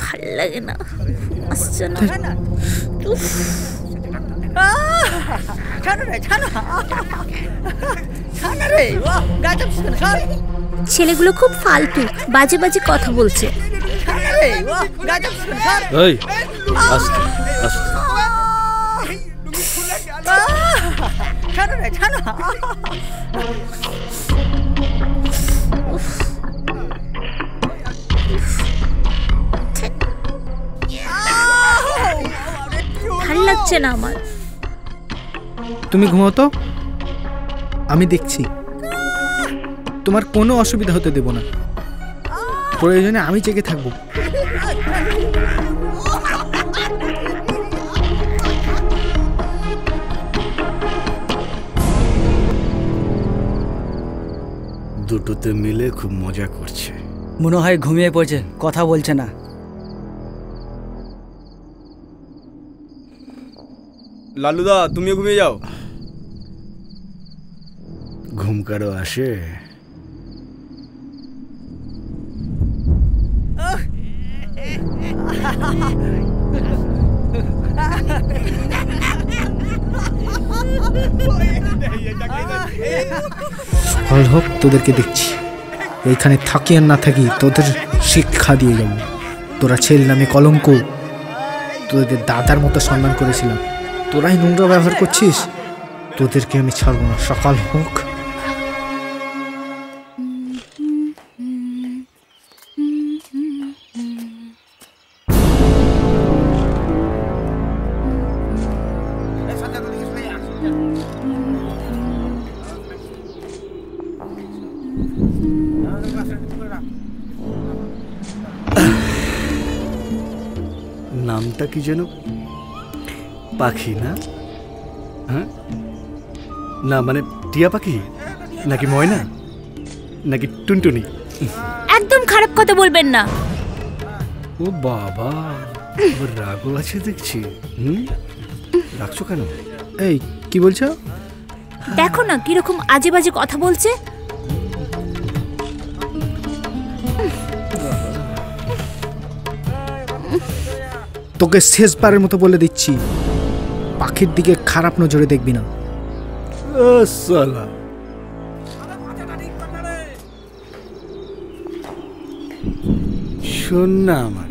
ভাল লাগে না, আসছে না। ছেলেগুলো খুব ফালতু, বাজে বাজে কথা বলছে। ভাল লাগছে না আমার। তুমি ঘুমাও তো, আমি দেখছি। তোমার কোনো অসুবিধা হতে দেব না, প্রয়োজনে আমি জেগে থাকবো। দুটোতে মিলে খুব মজা করছে। মনে হয় ঘুমিয়ে পড়ছে, কথা বলছে না। লালুদা তুমিও ঘুমিয়ে যাও। ঘুম কারো আসে? সকাল হোক তোদেরকে দেখছি। এইখানে থাকি আর না থাকি তোদের শিক্ষা দিয়ে যাব। তোরা ছেলে নামে কলঙ্ক, তোদের দাদার মতো সম্মান করেছিলাম, তোরাই নোংরা ব্যবহার করছিস। তোদেরকে আমি ছাড়বো না, সকাল হোক। নামটা কি যেন? পাখি না? হ্যাঁ না, মানে টিয়া পাখি নাকি ময়না নাকি টুনটুনি? একদম খারাপ কথা বলবেন না। ও বাবা, রাগও আছে দেখছি। রাখছো কেন? এই কি বলছো? দেখো না কিরকম আজে বাজে কথা বলছে। তোকে শেষবারের মতো বলে দিচ্ছি, পাখির দিকে খারাপ নজরে দেখবি না। শোন না, আমার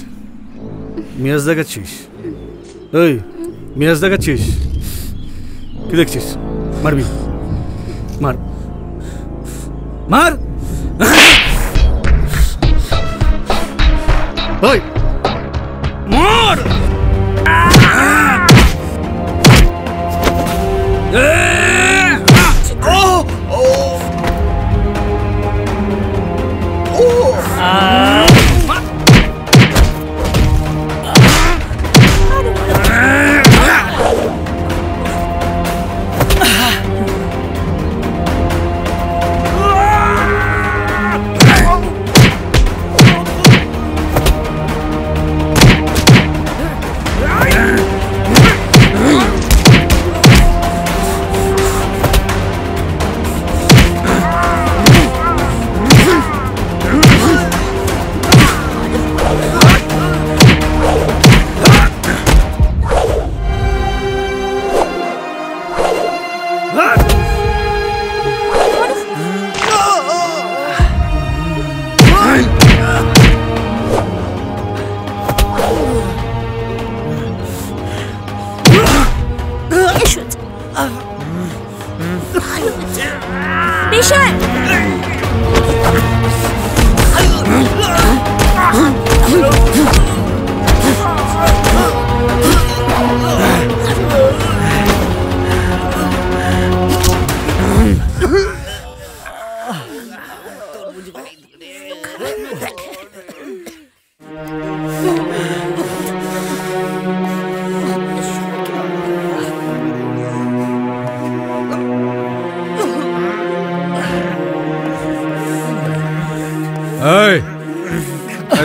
মিরাজ দেখাচ্ছিস? ওই মিরাজ দেখাচ্ছিস? কি দেখছিস? মারবি? মার মার। ওই মার।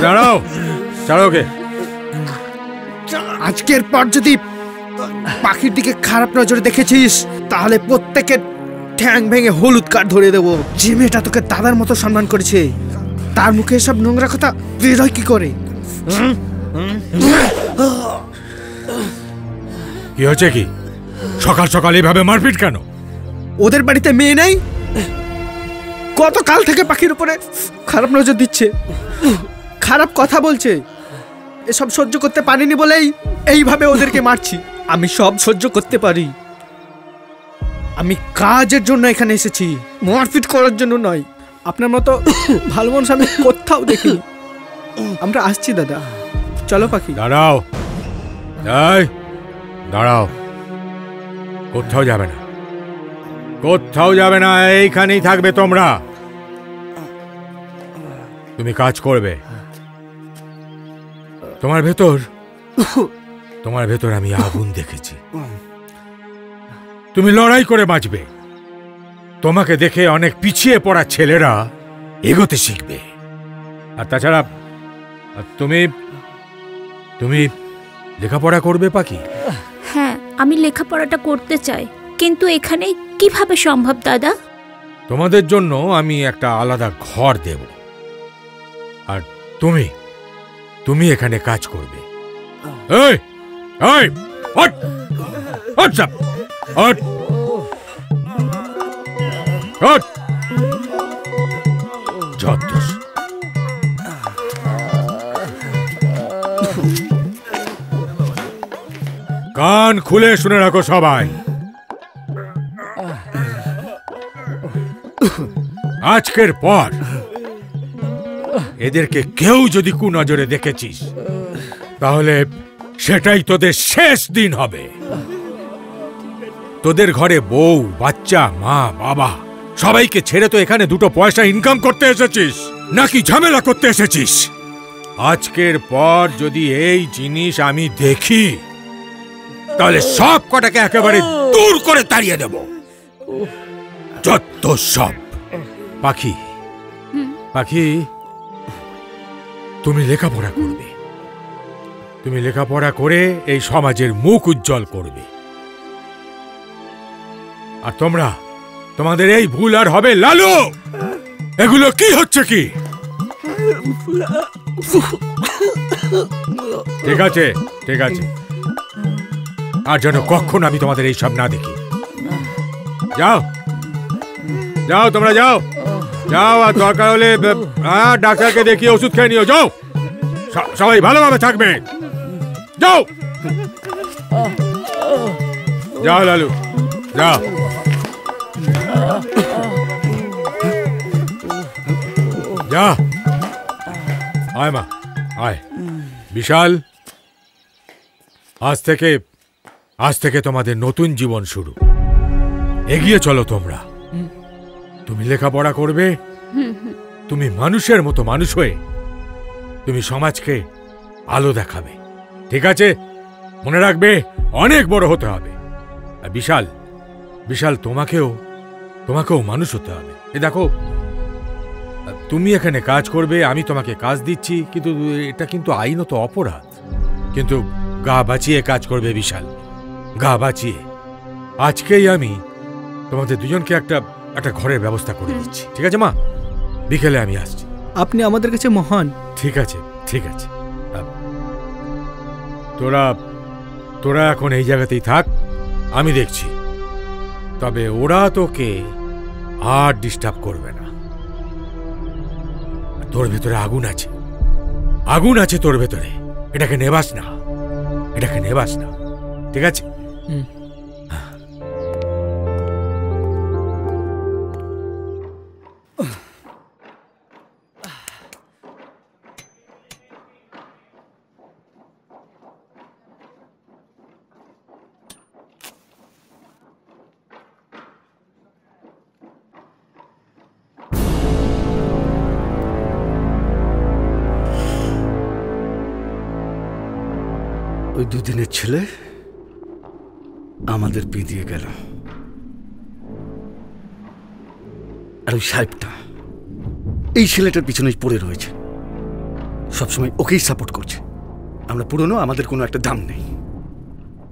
দাঁড়াও, ছাড়ো ওকে। আজকের পর যদি পাখির দিকে খারাপ নজরে দেখেছিস তাহলে প্রত্যেকের ঠ্যাং ভেঙে হলুদ কার্ড ধরিয়ে দেবো। যে মেয়েটা তোকে দাদার মতো সম্মান করেছে তার মুখে সব নোংরা কথা বেরোয় কি করে? কি হচ্ছে কি? সকাল সকাল এইভাবে মারপিট কেন? ওদের বাড়িতে মেয়ে নেই? গতকাল থেকে পাখির উপরে খারাপ নজর দিচ্ছে, খারাপ কথা বলছে। এসব সহ্য করতে পারিনি বলেই এইভাবে ওদেরকে মারছি। আমি সব সহ্য করতে পারি। আমি কাজের জন্য এখানে এসেছি, মারপিট করার জন্য নয়। আপনার মতো ভালো মানুষ আমি কোথাও দেখিনি। আমরা আসছি দাদা, চলো পাখি। দাঁড়াও, এই দাঁড়াও, কোথাও যাবে না, কোথাও যাবে না, এইখানেই থাকবে তোমরা। তুমি কাজ করবে। তোমার ভেতর আমি আগুন দেখেছি। তুমি লড়াই করে বাঁচবে। তোমাকে দেখে অনেক পিছিয়ে পড়া ছেলেরা এগোতে শিখবে। আর তাছাড়া তুমি তুমি লেখাপড়া করবে পাখি? হ্যাঁ, আমি লেখাপড়াটা করতে চাই, কিন্তু এখানে কিভাবে সম্ভব দাদা? তোমাদের জন্য আমি একটা আলাদা ঘর দেব, আর তুমি এখানে কাজ করবে। এই এই ওঠ, ওঠ সব, ওঠ, ওঠ। যত কান খুলে শুনে রাখো সবাই। আজকের পর এদেরকে কেউ যদি কুনজরে দেখেছিস, তাহলে সেটাই তোদের শেষ দিন হবে। তোদের ঘরে বউ, বাচ্চা, মা, বাবা সবাইকে ছেড়ে তো এখানে দুটো পয়সা ইনকাম করতে এসেছিস, নাকি ঝামেলা করতে এসেছিস? আজকের পর যদি এই জিনিস আমি দেখি, তাহলে সব কটাকে একেবারে দূর করে তাড়িয়ে দেব। যত সব। পাখি, পাখি, তুমি লেখাপড়া করবে। তুমি লেখাপড়া করে এই সমাজের মুখ উজ্জ্বল করবে। আর তোমরা, তোমাদের এই ভুল আর হবে? লালু, এগুলো কি হচ্ছে কি? ঠিক আছে, ঠিক আছে, আর যেন কখন আমি তোমাদের এই সব না দেখি। যাও যাও, তোমরা যাও যাও, আর দরকার হলে ডাক্তারকে দেখিয়ে ওষুধ খেয়ে নিও। যাও, সবাই ভালোভাবে থাকবে। যাও যাও লালু, যাও। যা, আয় মা, আয়। বিশাল, আজ থেকে তোমাদের নতুন জীবন শুরু। এগিয়ে চলো তোমরা। তুমি লেখাপড়া করবে, তুমি মানুষের মতো মানুষ হয়ে তুমি সমাজকে আলো দেখাবে। ঠিক আছে? মনে রাখবে, অনেক বড় হতে হবে। আর বিশাল, বিশাল, তোমাকেও মানুষ হতে হবে। এ দেখো, তুমি এখানে কাজ করবে, আমি তোমাকে কাজ দিচ্ছি, কিন্তু এটা কিন্তু আইনত অপরাধ। কিন্তু গা বাঁচিয়ে কাজ করবে বিশাল, গা বাঁচিয়ে। আজকেই আমি তোমাদের দুজনকে একটা ঘরের ব্যবস্থা করে দিচ্ছি। ঠিক আছে মা? বিকেলে আমি আসছি। আপনি আমাদের কাছে মহান। ঠিক আছে, ঠিক আছে। তোরা এখন এই জায়গাতেই থাক, আমি দেখছি। তবে ওরা তোকে আর ডিস্টার্ব করবে না। তোর ভেতরে আগুন আছে, আগুন আছে তোর ভেতরে। এটাকে নেবাস না, এটাকে নেবাস না। ঠিক আছে? ওই দুদিনের ছেলে আমাদের পিঁদিয়ে গেল। আর ওই সাহেবটা এই ছেলেটার পিছনেই পড়ে রয়েছে, সবসময় ওকেই সাপোর্ট করছে। আমরা পুরনো, আমাদের কোনো একটা দাম নেই।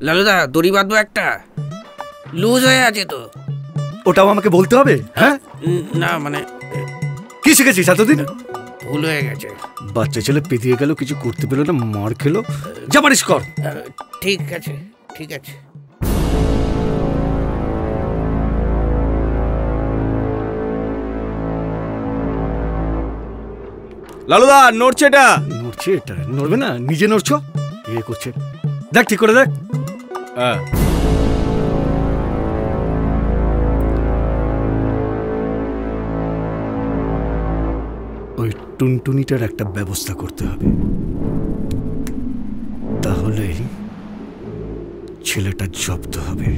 লালুদা, দড়ি বাঁধবো একটা, লুজ হয়ে আছে তো। ওটাও আমাকে বলতে হবে? হ্যাঁ, না মানে কি শিখেছিস এতদিন? ভুল হয়ে গেছে। বাচ্চা ছেলে পেদিয়ে গেল, কিছু করতে পেলো না, মার খেলো। যা পারিস কর। ঠিক আছে, ঠিক আছে। লালুদা নড়ছে এটা। নড়ছে এটা? নড়বে না, নিজে নড়ছ। এ করছে, দেখ ঠিক করে দেখ। হ্যাঁ ওই টুনটুনিটার একটা ব্যবস্থা করতে হবে, তাহলে ছেলেটা জব্দ হবে।